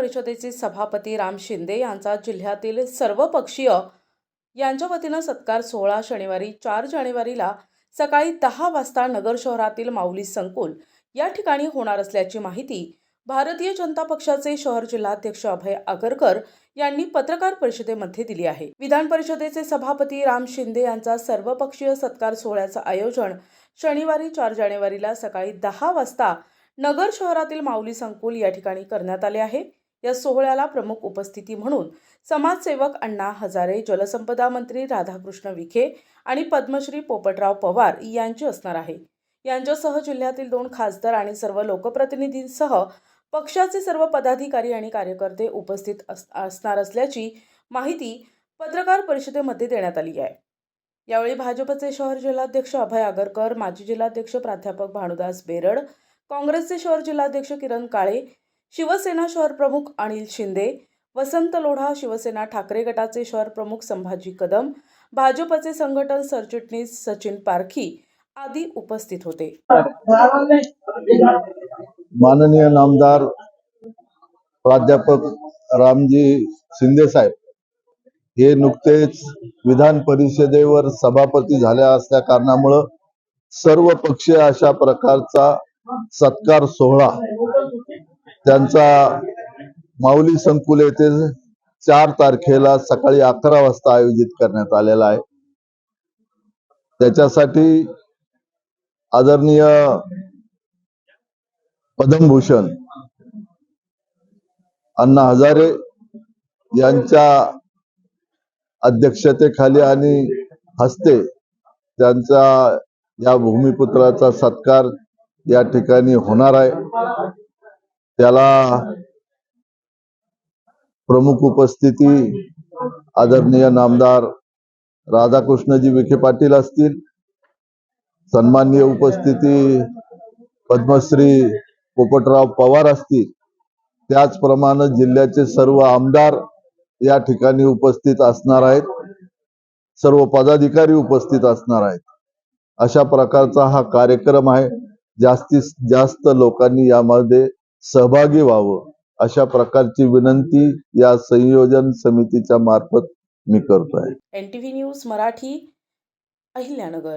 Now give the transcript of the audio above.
परिषदेचे सभापती राम शिंदे यांचा जिल्ह्यातील सर्वपक्षीय यांच्या वतीनं सत्कार सोहळा शनिवारी 4 जानेवारीला सकाळी 10 वाजता नगर शहरातील माऊली संकुल या ठिकाणी होणार असल्याची माहिती भारतीय जनता पक्षाचे शहर जिल्हाध्यक्ष अभय आगरकर यांनी पत्रकार परिषदेमध्ये दिली आहे। विधान परिषदेचे सभापती राम शिंदे यांचा सर्वपक्षीय सत्कार सोहळ्याचं आयोजन शनिवारी 4 जानेवारीला सकाळी 10 वाजता नगर शहरातील माऊली संकुल या ठिकाणी करण्यात आले आहे। या सोहळ्याला प्रमुख उपस्थिती म्हणून समाजसेवक अण्णा हजारे, जलसंपदा मंत्री राधाकृष्ण विखे आणि पद्मश्री पोपटराव पवार यांची असणार आहे। यांच्यासह जिल्ह्यातील 2 खासदार आणि सर्व लोकप्रतिनिधींसह पक्षाचे सर्व पदाधिकारी आणि कार्यकर्ते उपस्थित असणार असल्याची माहिती पत्रकार परिषदेमध्ये देण्यात आली आहे। यावेळी भाजपचे शहर जिल्हाध्यक्ष अभय आगरकर, माजी जिल्हाध्यक्ष प्राध्यापक भानुदास बेरड, काँग्रेसचे शहर जिल्हाध्यक्ष किरण काळे, शिवसेना शहर प्रमुख अनिल शिंदे, वसंत लोढा, शिवसेना ठाकरे गटाचे शहर प्रमुख संभाजी कदम, भाजपचे संघटन सरचिटणीस सचिन पारखी आदी उपस्थित होते। माननीय नामदार प्राध्यापक रामजी शिंदे साहेब हे नुकतेच विधान परिषदेवर सभापती झाले असल्या कारणामुळे सर्व पक्षीय अशा प्रकारचा सत्कार सोहळा त्यांचा माऊली संकुल येथे 4 तारखेला सकाळी 11 वाजता आयोजित करण्यात आलेला आहे। त्याच्यासाठी आदरणीय पद्मभूषण अण्णा हजारे यांच्या अध्यक्षतेखाली आणि हस्ते त्यांचा या भूमिपुत्राचा सत्कार या ठिकाणी होणार आहे। त्याला प्रमुख उपस्थिती आदरणीय नामदार राधाकृष्णजी विखे पाटील असतील, सन्माननीय उपस्थिती पद्मश्री पोपटराव पवार असतील, त्याचप्रमाणे जिल्ह्याचे सर्व आमदार या ठिकाणी उपस्थित असणार आहेत, सर्व पदाधिकारी उपस्थित असणार आहेत। अशा प्रकारचा हा कार्यक्रम आहे। जास्तीत जास्त लोकांनी यामध्ये सहभागी व्हावं अशा प्रकारची विनंती या संयोजन समितीच्या मार्फत मी करतोय। NTV news Marathi, Ahilyanagar.